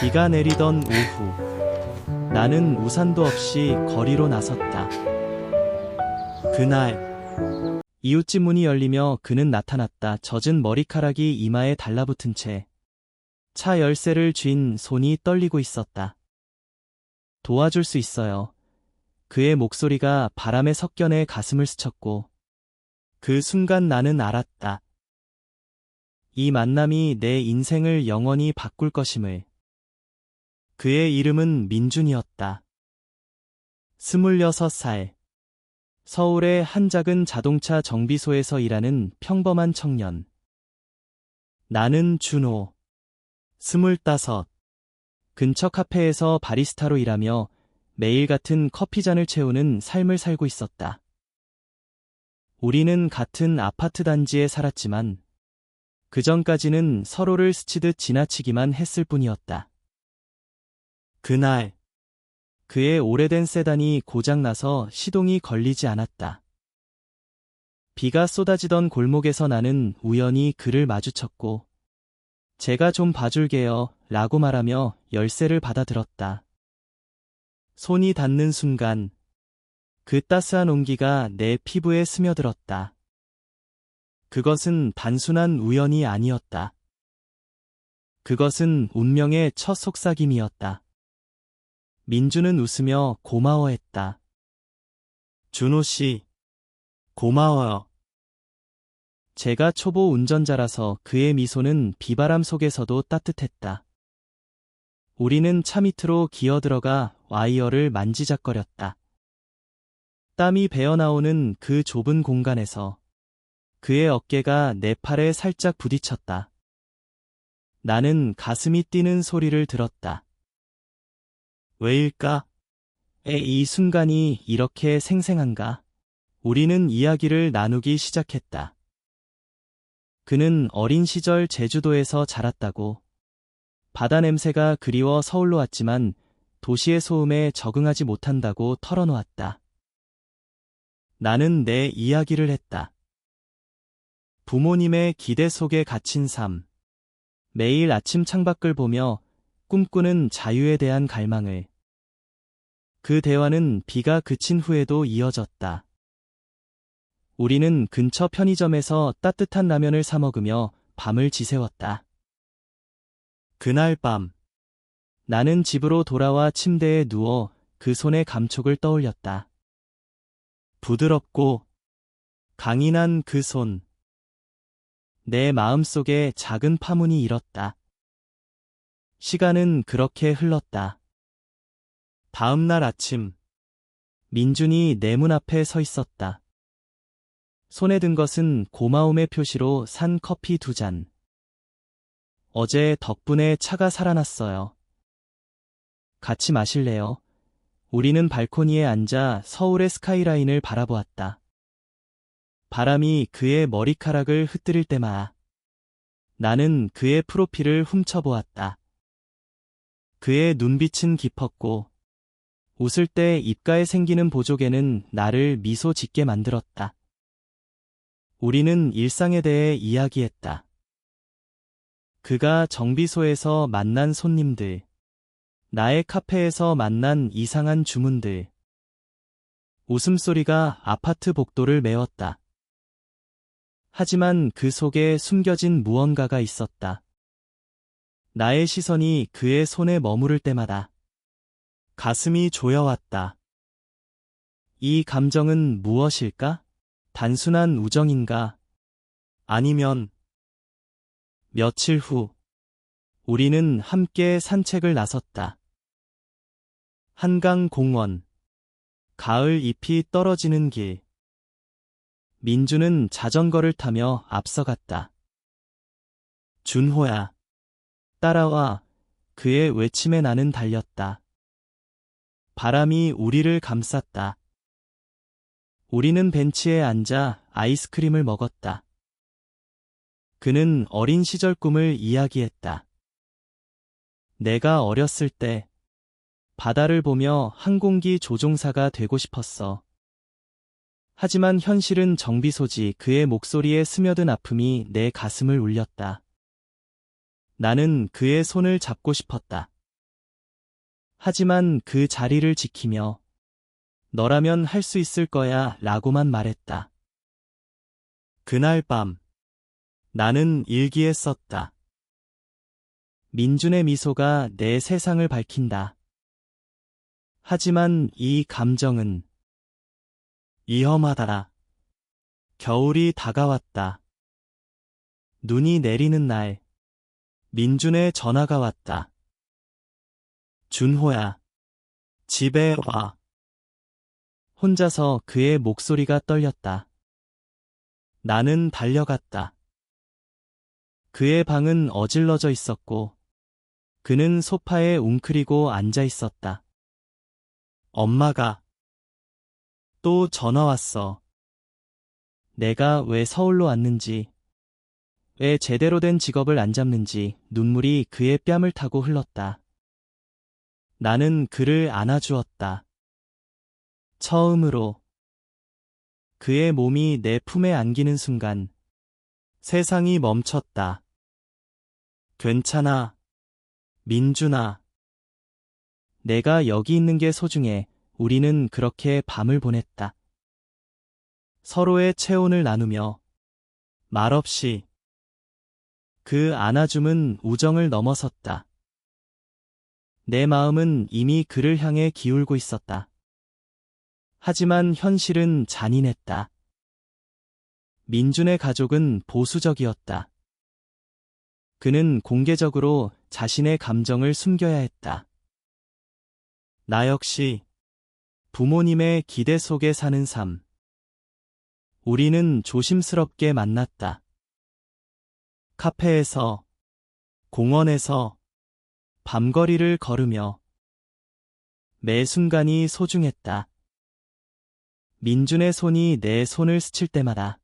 비가 내리던 오후, 나는 우산도 없이 거리로 나섰다. 그날, 이웃집 문이 열리며 그는 나타났다. 젖은 머리카락이 이마에 달라붙은 채 차 열쇠를 쥔 손이 떨리고 있었다. 도와줄 수 있어요. 그의 목소리가 바람에 섞여 내 가슴을 스쳤고, 그 순간 나는 알았다. 이 만남이 내 인생을 영원히 바꿀 것임을. 그의 이름은 민준이었다. 26살. 서울의 한 작은 자동차 정비소에서 일하는 평범한 청년. 나는 준호. 25. 근처 카페에서 바리스타로 일하며 매일 같은 커피잔을 채우는 삶을 살고 있었다. 우리는 같은 아파트 단지에 살았지만 그전까지는 서로를 스치듯 지나치기만 했을 뿐이었다. 그날, 그의 오래된 세단이 고장나서 시동이 걸리지 않았다. 비가 쏟아지던 골목에서 나는 우연히 그를 마주쳤고, 제가 좀 봐줄게요 라고 말하며 열쇠를 받아들었다. 손이 닿는 순간, 그 따스한 온기가 내 피부에 스며들었다. 그것은 단순한 우연이 아니었다. 그것은 운명의 첫 속삭임이었다. 민주는 웃으며 고마워했다. 준호 씨, 고마워요. 제가 초보 운전자라서 그의 미소는 비바람 속에서도 따뜻했다. 우리는 차 밑으로 기어들어가 와이어를 만지작거렸다. 땀이 배어나오는 그 좁은 공간에서 그의 어깨가 내 팔에 살짝 부딪혔다. 나는 가슴이 뛰는 소리를 들었다. 왜일까? 이 순간이 이렇게 생생한가? 우리는 이야기를 나누기 시작했다. 그는 어린 시절 제주도에서 자랐다고. 바다 냄새가 그리워 서울로 왔지만 도시의 소음에 적응하지 못한다고 털어놓았다. 나는 내 이야기를 했다. 부모님의 기대 속에 갇힌 삶. 매일 아침 창밖을 보며 꿈꾸는 자유에 대한 갈망을. 그 대화는 비가 그친 후에도 이어졌다. 우리는 근처 편의점에서 따뜻한 라면을 사 먹으며 밤을 지새웠다. 그날 밤, 나는 집으로 돌아와 침대에 누워 그 손의 감촉을 떠올렸다. 부드럽고 강인한 그 손. 내 마음속에 작은 파문이 일었다. 시간은 그렇게 흘렀다. 다음 날 아침, 민준이 내 문 앞에 서 있었다. 손에 든 것은 고마움의 표시로 산 커피 2잔. 어제 덕분에 차가 살아났어요. 같이 마실래요? 우리는 발코니에 앉아 서울의 스카이라인을 바라보았다. 바람이 그의 머리카락을 흩뜨릴 때마다 나는 그의 프로필을 훔쳐보았다. 그의 눈빛은 깊었고 웃을 때 입가에 생기는 보조개는 나를 미소 짓게 만들었다. 우리는 일상에 대해 이야기했다. 그가 정비소에서 만난 손님들, 나의 카페에서 만난 이상한 주문들. 웃음소리가 아파트 복도를 메웠다. 하지만 그 속에 숨겨진 무언가가 있었다. 나의 시선이 그의 손에 머무를 때마다 가슴이 조여왔다. 이 감정은 무엇일까? 단순한 우정인가? 아니면 며칠 후 우리는 함께 산책을 나섰다. 한강 공원, 가을 잎이 떨어지는 길. 민주는 자전거를 타며 앞서갔다. 준호야, 따라와. 그의 외침에 나는 달렸다. 바람이 우리를 감쌌다. 우리는 벤치에 앉아 아이스크림을 먹었다. 그는 어린 시절 꿈을 이야기했다. 내가 어렸을 때 바다를 보며 항공기 조종사가 되고 싶었어. 하지만 현실은 정비소지. 그의 목소리에 스며든 아픔이 내 가슴을 울렸다. 나는 그의 손을 잡고 싶었다. 하지만 그 자리를 지키며 너라면 할 수 있을 거야 라고만 말했다. 그날 밤 나는 일기에 썼다. 민준의 미소가 내 세상을 밝힌다. 하지만 이 감정은 위험하다. 겨울이 다가왔다. 눈이 내리는 날, 민준의 전화가 왔다. 준호야, 집에 와. 혼자서 그의 목소리가 떨렸다. 나는 달려갔다. 그의 방은 어질러져 있었고, 그는 소파에 웅크리고 앉아 있었다. 엄마가 또 전화 왔어. 내가 왜 서울로 왔는지, 왜 제대로 된 직업을 안 잡는지 눈물이 그의 뺨을 타고 흘렀다. 나는 그를 안아주었다. 처음으로 그의 몸이 내 품에 안기는 순간 세상이 멈췄다. 괜찮아, 민준아. 내가 여기 있는 게 소중해. 우리는 그렇게 밤을 보냈다. 서로의 체온을 나누며 말없이. 그 안아줌은 우정을 넘어섰다. 내 마음은 이미 그를 향해 기울고 있었다. 하지만 현실은 잔인했다. 민준의 가족은 보수적이었다. 그는 공개적으로 자신의 감정을 숨겨야 했다. 나 역시 부모님의 기대 속에 사는 삶. 우리는 조심스럽게 만났다. 카페에서, 공원에서, 밤거리를 걸으며 매 순간이 소중했다. 민준의 손이 내 손을 스칠 때마다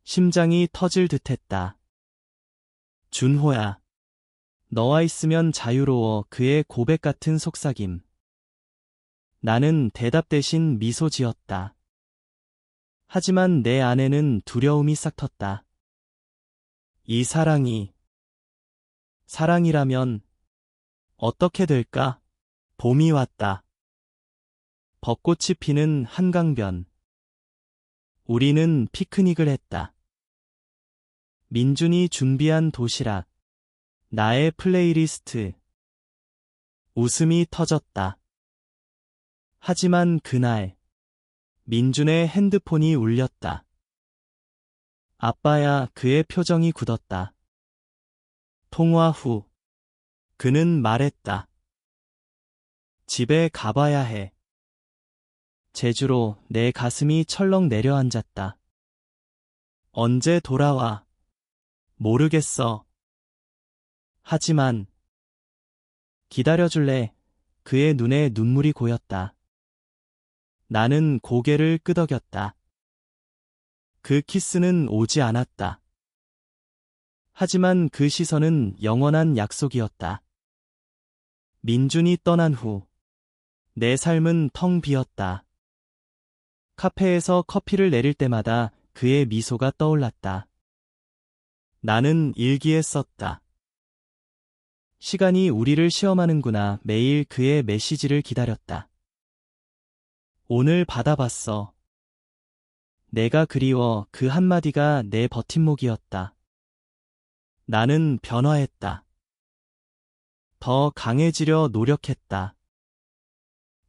심장이 터질 듯했다. 준호야, 너와 있으면 자유로워. 그의 고백 같은 속삭임. 나는 대답 대신 미소 지었다. 하지만 내 안에는 두려움이 싹 텄다. 이 사랑이 사랑이라면 어떻게 될까? 봄이 왔다. 벚꽃이 피는 한강변. 우리는 피크닉을 했다. 민준이 준비한 도시락, 나의 플레이리스트. 웃음이 터졌다. 하지만 그날 민준의 핸드폰이 울렸다. 아빠야. 그의 표정이 굳었다. 통화 후 그는 말했다. 집에 가봐야 해. 제주로. 내 가슴이 철렁 내려앉았다. 언제 돌아와? 모르겠어. 하지만 기다려줄래? 그의 눈에 눈물이 고였다. 나는 고개를 끄덕였다. 그 키스는 오지 않았다. 하지만 그 시선은 영원한 약속이었다. 민준이 떠난 후 내 삶은 텅 비었다. 카페에서 커피를 내릴 때마다 그의 미소가 떠올랐다. 나는 일기에 썼다. 시간이 우리를 시험하는구나. 매일 그의 메시지를 기다렸다. 오늘 받아봤어. 내가 그리워. 그 한마디가 내 버팀목이었다. 나는 변화했다. 더 강해지려 노력했다.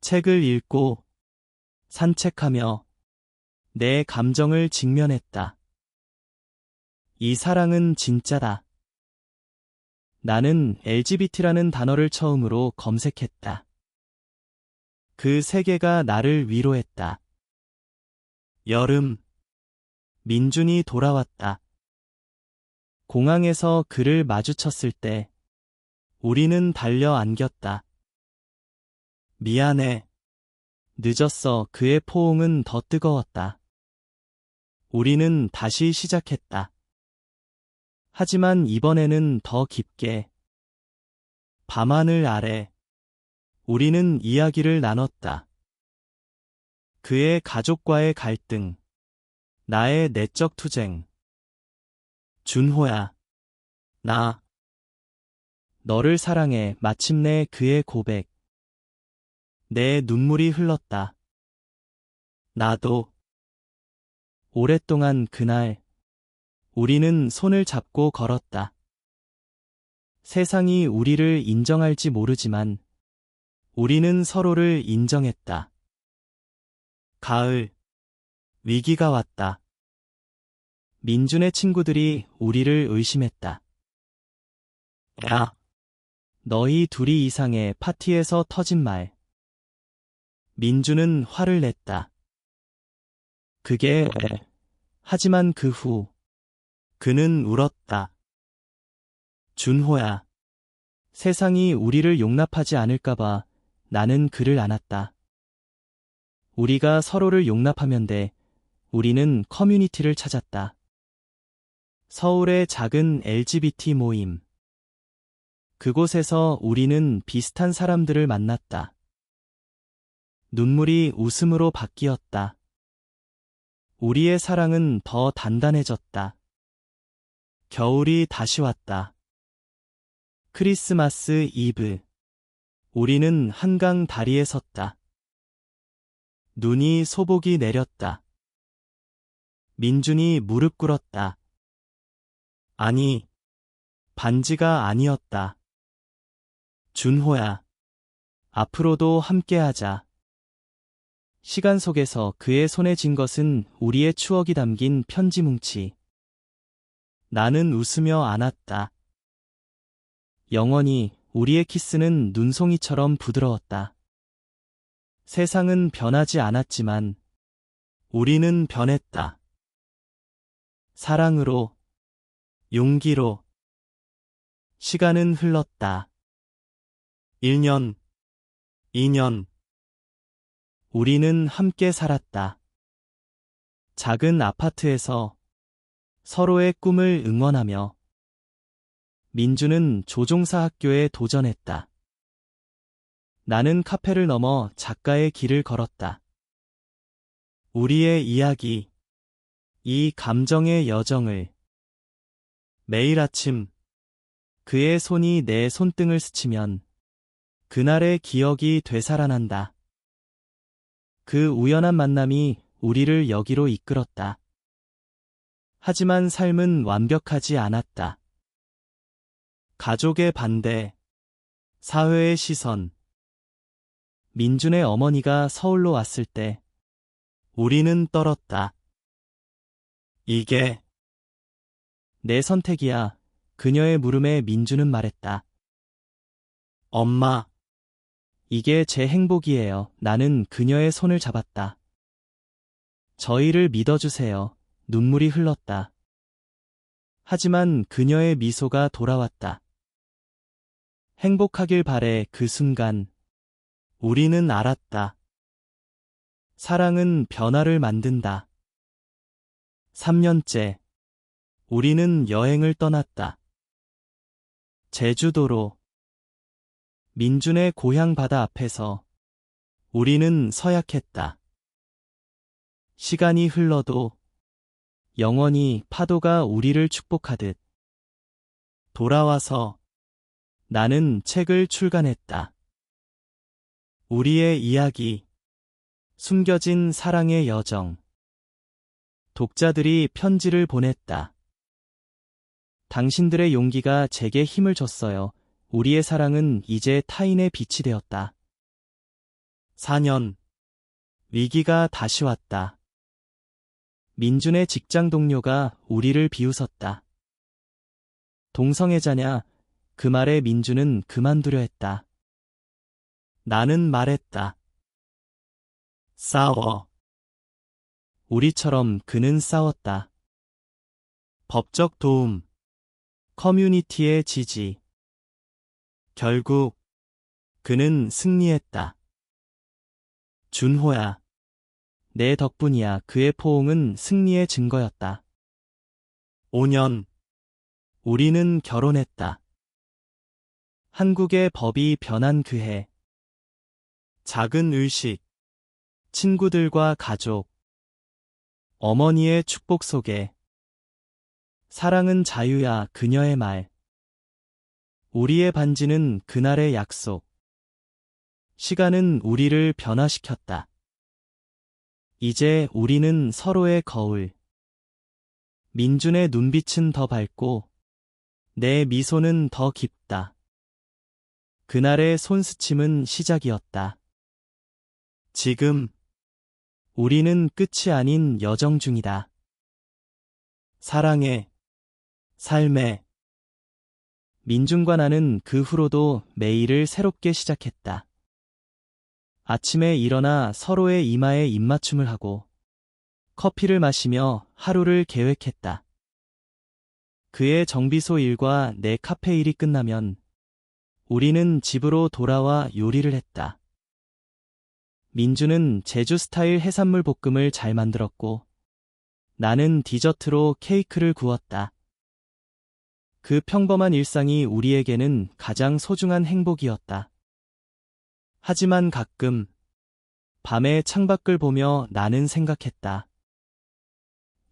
책을 읽고 산책하며 내 감정을 직면했다. 이 사랑은 진짜다. 나는 LGBT라는 단어를 처음으로 검색했다. 그 세계가 나를 위로했다. 여름, 민준이 돌아왔다. 공항에서 그를 마주쳤을 때 우리는 달려 안겼다. 미안해. 늦었어. 그의 포옹은 더 뜨거웠다. 우리는 다시 시작했다. 하지만 이번에는 더 깊게. 밤하늘 아래 우리는 이야기를 나눴다. 그의 가족과의 갈등, 나의 내적 투쟁. 준호야, 나 너를 사랑해. 마침내 그의 고백. 내 눈물이 흘렀다. 나도. 오랫동안 그날, 우리는 손을 잡고 걸었다. 세상이 우리를 인정할지 모르지만, 우리는 서로를 인정했다. 가을, 위기가 왔다. 민준의 친구들이 우리를 의심했다. 야, 너희 둘이 이상해. 파티에서 터진 말. 민준은 화를 냈다. 그게 왜? 하지만 그 후, 그는 울었다. 준호야. 세상이 우리를 용납하지 않을까봐 나는 그를 안았다. 우리가 서로를 용납하면 돼. 우리는 커뮤니티를 찾았다. 서울의 작은 LGBT 모임. 그곳에서 우리는 비슷한 사람들을 만났다. 눈물이 웃음으로 바뀌었다. 우리의 사랑은 더 단단해졌다. 겨울이 다시 왔다. 크리스마스 이브. 우리는 한강 다리에 섰다. 눈이 소복이 내렸다. 민준이 무릎 꿇었다. 아니, 반지가 아니었다. 준호야. 앞으로도 함께하자. 시간 속에서 그의 손에 쥔 것은 우리의 추억이 담긴 편지 뭉치. 나는 웃으며 안았다. 영원히 우리의 키스는 눈송이처럼 부드러웠다. 세상은 변하지 않았지만 우리는 변했다. 사랑으로, 용기로. 시간은 흘렀다. 1년, 2년. 우리는 함께 살았다. 작은 아파트에서 서로의 꿈을 응원하며. 민주는 조종사 학교에 도전했다. 나는 카페를 넘어 작가의 길을 걸었다. 우리의 이야기, 이 감정의 여정을. 매일 아침 그의 손이 내 손등을 스치면 그날의 기억이 되살아난다. 그 우연한 만남이 우리를 여기로 이끌었다. 하지만 삶은 완벽하지 않았다. 가족의 반대, 사회의 시선. 민준의 어머니가 서울로 왔을 때 우리는 떨었다. 이게 내 선택이야. 그녀의 물음에 민준은 말했다. 엄마, 이게 제 행복이에요. 나는 그녀의 손을 잡았다. 저희를 믿어주세요. 눈물이 흘렀다. 하지만 그녀의 미소가 돌아왔다. 행복하길 바래. 그 순간 우리는 알았다. 사랑은 변화를 만든다. 3년째 우리는 여행을 떠났다. 제주도로. 민준의 고향 바다 앞에서 우리는 서약했다. 시간이 흘러도 영원히 파도가 우리를 축복하듯. 돌아와서 나는 책을 출간했다. 우리의 이야기, 숨겨진 사랑의 여정. 독자들이 편지를 보냈다. 당신들의 용기가 제게 힘을 줬어요. 우리의 사랑은 이제 타인의 빛이 되었다. 4년. 위기가 다시 왔다. 민준의 직장 동료가 우리를 비웃었다. 동성애자냐? 그 말에 민준은 그만두려 했다. 나는 말했다. 싸워. 우리처럼 그는 싸웠다. 법적 도움, 커뮤니티의 지지. 결국 그는 승리했다. 준호야. 내 덕분이야. 그의 포옹은 승리의 증거였다. 5년. 우리는 결혼했다. 한국의 법이 변한 그 해. 작은 의식. 친구들과 가족. 어머니의 축복 속에. 사랑은 자유야. 그녀의 말. 우리의 반지는 그날의 약속. 시간은 우리를 변화시켰다. 이제 우리는 서로의 거울. 민준의 눈빛은 더 밝고 내 미소는 더 깊다. 그날의 손스침은 시작이었다. 지금 우리는 끝이 아닌 여정 중이다. 사랑해, 삶에. 민준과 나는 그 후로도 매일을 새롭게 시작했다. 아침에 일어나 서로의 이마에 입맞춤을 하고 커피를 마시며 하루를 계획했다. 그의 정비소 일과 내 카페 일이 끝나면 우리는 집으로 돌아와 요리를 했다. 민주는 제주 스타일 해산물 볶음을 잘 만들었고 나는 디저트로 케이크를 구웠다. 그 평범한 일상이 우리에게는 가장 소중한 행복이었다. 하지만 가끔 밤에 창밖을 보며 나는 생각했다.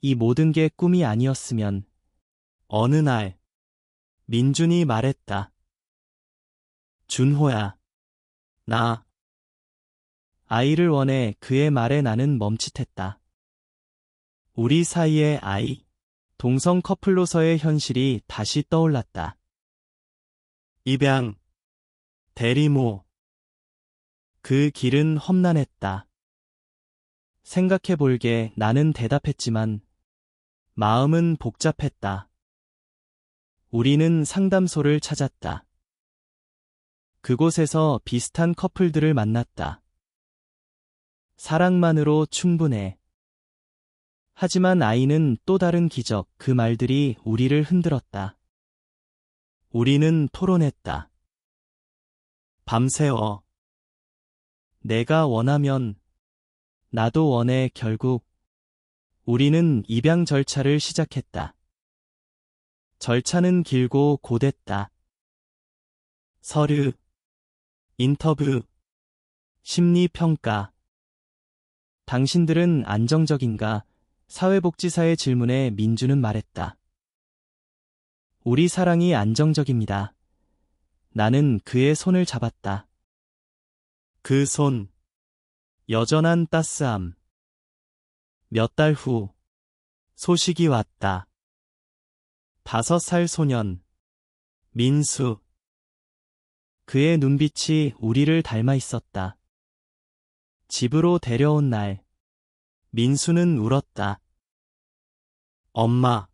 이 모든 게 꿈이 아니었으면. 어느 날 민준이 말했다. 준호야, 나 아이를 원해. 그의 말에 나는 멈칫했다. 우리 사이의 아이, 동성 커플로서의 현실이 다시 떠올랐다. 입양, 대리모. 그 길은 험난했다. 생각해볼게. 나는 대답했지만 마음은 복잡했다. 우리는 상담소를 찾았다. 그곳에서 비슷한 커플들을 만났다. 사랑만으로 충분해. 하지만 아이는 또 다른 기적. 그 말들이 우리를 흔들었다. 우리는 토론했다. 밤새워. 내가 원하면 나도 원해. 결국 우리는 입양 절차를 시작했다. 절차는 길고 고됐다. 서류, 인터뷰, 심리평가. 당신들은 안정적인가? 사회복지사의 질문에 민주는 말했다. 우리 사랑이 안정적입니다. 나는 그의 손을 잡았다. 그 손, 여전한 따스함. 몇 달 후, 소식이 왔다. 5살 소년, 민수. 그의 눈빛이 우리를 닮아 있었다. 집으로 데려온 날, 민수는 울었다. 엄마,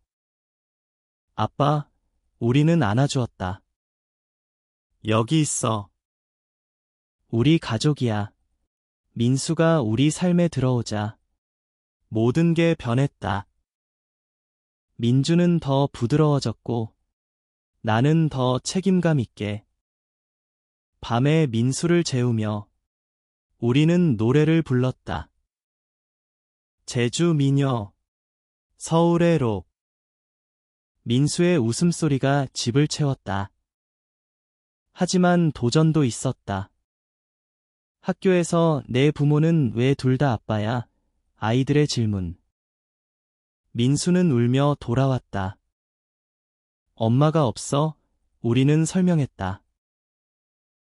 아빠, 우리는 안아주었다. 여기 있어. 우리 가족이야. 민수가 우리 삶에 들어오자 모든 게 변했다. 민주는 더 부드러워졌고 나는 더 책임감 있게. 밤에 민수를 재우며 우리는 노래를 불렀다. 제주 미녀, 서울의 록. 민수의 웃음소리가 집을 채웠다. 하지만 도전도 있었다. 학교에서 내 부모는 왜 둘 다 아빠야? 아이들의 질문. 민수는 울며 돌아왔다. 엄마가 없어? 우리는 설명했다.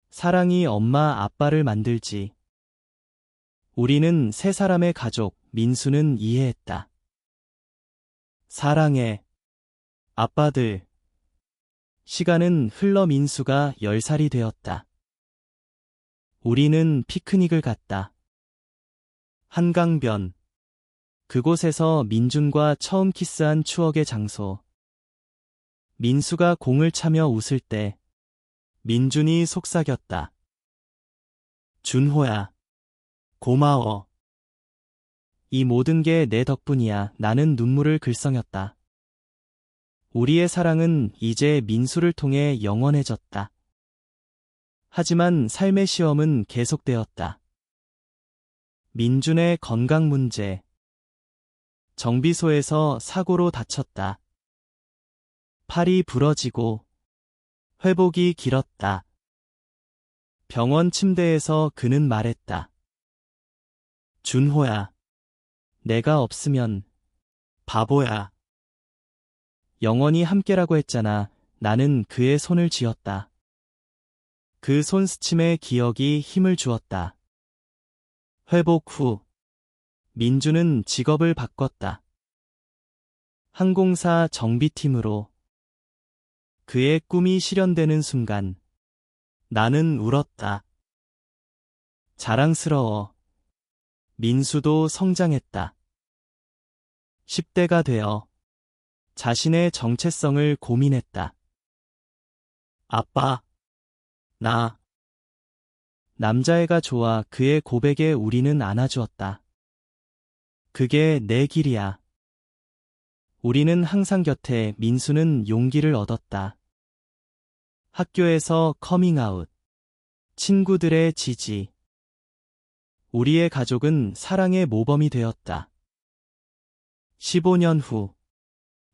사랑이 엄마 아빠를 만들지. 우리는 세 사람의 가족. 민수는 이해했다. 사랑해, 아빠들. 시간은 흘러 민수가 10살이 되었다. 우리는 피크닉을 갔다. 한강변. 그곳에서 민준과 처음 키스한 추억의 장소. 민수가 공을 차며 웃을 때 민준이 속삭였다. 준호야, 고마워. 이 모든 게 내 덕분이야. 나는 눈물을 글썽였다. 우리의 사랑은 이제 민수를 통해 영원해졌다. 하지만 삶의 시험은 계속되었다. 민준의 건강 문제. 정비소에서 사고로 다쳤다. 팔이 부러지고 회복이 길었다. 병원 침대에서 그는 말했다. 준호야, 내가 없으면 바보야. 영원히 함께라고 했잖아. 나는 그의 손을 쥐었다. 그 손스침의 기억이 힘을 주었다. 회복 후 민주는 직업을 바꿨다. 항공사 정비팀으로. 그의 꿈이 실현되는 순간 나는 울었다. 자랑스러워. 민수도 성장했다. 10대가 되어 자신의 정체성을 고민했다. 아빠, 나. 남자애가 좋아 그의 고백에 우리는 안아주었다. 그게 내 길이야. 우리는 항상 곁에 민수는 용기를 얻었다. 학교에서 커밍아웃, 친구들의 지지. 우리의 가족은 사랑의 모범이 되었다. 15년 후,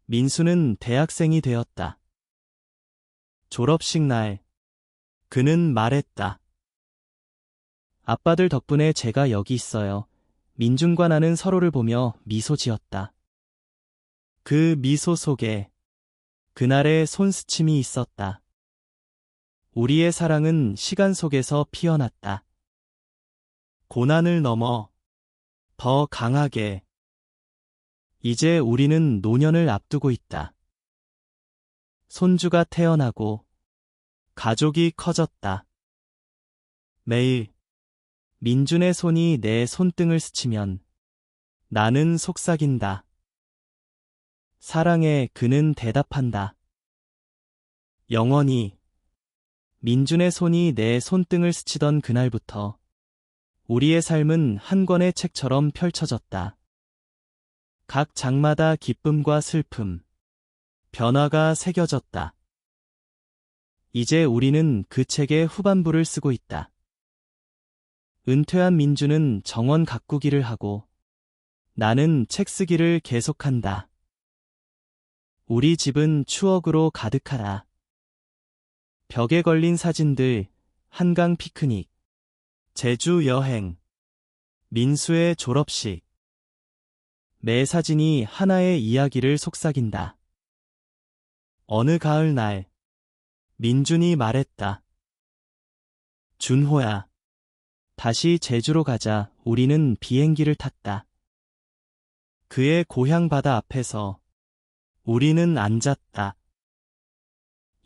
민수는 대학생이 되었다. 졸업식 날, 그는 말했다. 아빠들 덕분에 제가 여기 있어요. 민준과 나는 서로를 보며 미소 지었다. 그 미소 속에 그날의 손스침이 있었다. 우리의 사랑은 시간 속에서 피어났다. 고난을 넘어 더 강하게. 이제 우리는 노년을 앞두고 있다. 손주가 태어나고 가족이 커졌다. 매일 민준의 손이 내 손등을 스치면 나는 속삭인다. 사랑해. 그는 대답한다. 영원히. 민준의 손이 내 손등을 스치던 그날부터 우리의 삶은 한 권의 책처럼 펼쳐졌다. 각 장마다 기쁨과 슬픔, 변화가 새겨졌다. 이제 우리는 그 책의 후반부를 쓰고 있다. 은퇴한 민주는 정원 가꾸기를 하고 나는 책 쓰기를 계속한다. 우리 집은 추억으로 가득하다. 벽에 걸린 사진들, 한강 피크닉, 제주 여행, 민수의 졸업식. 매 사진이 하나의 이야기를 속삭인다. 어느 가을날, 민준이 말했다. 준호야, 다시 제주로 가자. 우리는 비행기를 탔다. 그의 고향 바다 앞에서 우리는 앉았다.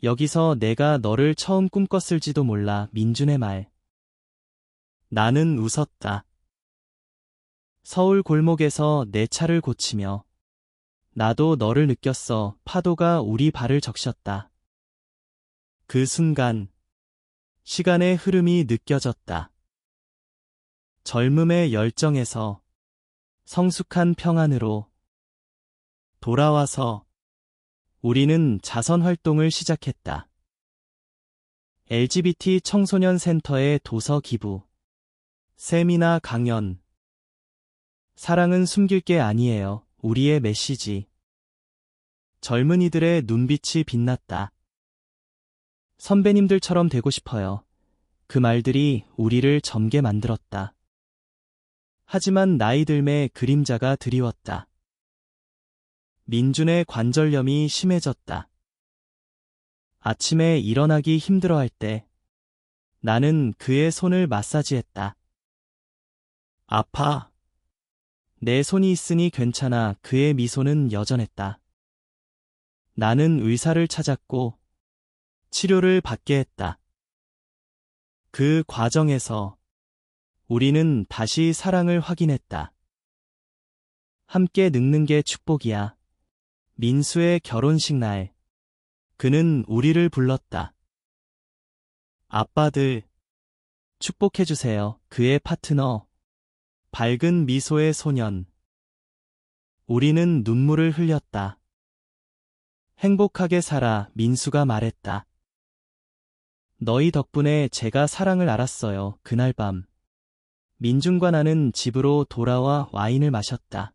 여기서 내가 너를 처음 꿈꿨을지도 몰라. 민준의 말. 나는 웃었다. 서울 골목에서 내 차를 고치며 나도 너를 느꼈어. 파도가 우리 발을 적셨다. 그 순간 시간의 흐름이 느껴졌다. 젊음의 열정에서 성숙한 평안으로 돌아와서 우리는 자선 활동을 시작했다. LGBT 청소년 센터의 도서 기부, 세미나 강연. 사랑은 숨길 게 아니에요. 우리의 메시지. 젊은이들의 눈빛이 빛났다. 선배님들처럼 되고 싶어요. 그 말들이 우리를 젊게 만들었다. 하지만 나이 들매 그림자가 드리웠다. 민준의 관절염이 심해졌다. 아침에 일어나기 힘들어할 때 나는 그의 손을 마사지했다. 아파. 내 손이 있으니 괜찮아. 그의 미소는 여전했다. 나는 의사를 찾았고 치료를 받게 했다. 그 과정에서 우리는 다시 사랑을 확인했다. 함께 늙는 게 축복이야. 민수의 결혼식 날, 그는 우리를 불렀다. 아빠들, 축복해주세요. 그의 파트너, 밝은 미소의 소년. 우리는 눈물을 흘렸다. 행복하게 살아. 민수가 말했다. 너희 덕분에 제가 사랑을 알았어요. 그날 밤 민준과 나는 집으로 돌아와 와인을 마셨다.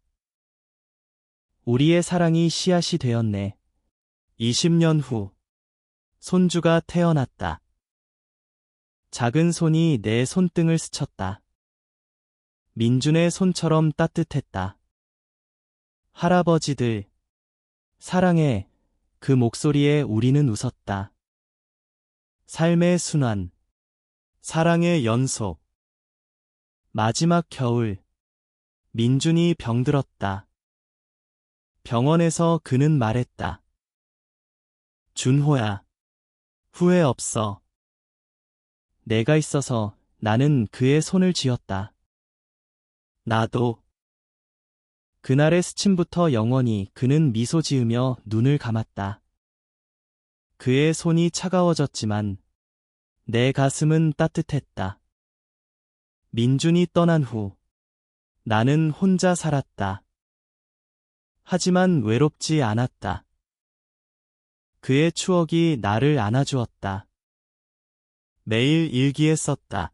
우리의 사랑이 씨앗이 되었네. 20년 후 손주가 태어났다. 작은 손이 내 손등을 스쳤다. 민준의 손처럼 따뜻했다. 할아버지들, 사랑해. 그 목소리에 우리는 웃었다. 삶의 순환, 사랑의 연속. 마지막 겨울. 민준이 병들었다. 병원에서 그는 말했다. 준호야. 후회 없어. 내가 있어서 나는 그의 손을 쥐었다. 나도. 그날의 스침부터 영원히 그는 미소 지으며 눈을 감았다. 그의 손이 차가워졌지만 내 가슴은 따뜻했다. 민준이 떠난 후 나는 혼자 살았다. 하지만 외롭지 않았다. 그의 추억이 나를 안아주었다. 매일 일기에 썼다.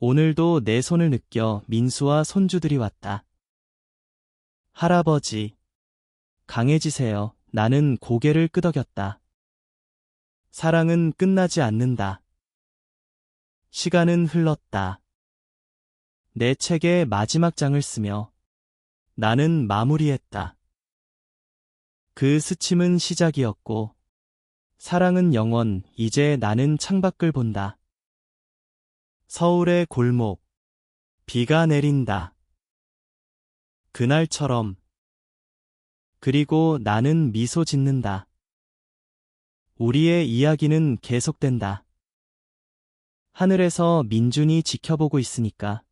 오늘도 내 손을 느껴 민수와 손주들이 왔다. 할아버지, 강해지세요. 나는 고개를 끄덕였다. 사랑은 끝나지 않는다. 시간은 흘렀다. 내 책의 마지막 장을 쓰며 나는 마무리했다. 그 스침은 시작이었고 사랑은 영원. 이제 나는 창밖을 본다. 서울의 골목. 비가 내린다. 그날처럼. 그리고 나는 미소 짓는다. 우리의 이야기는 계속된다. 하늘에서 민준이 지켜보고 있으니까.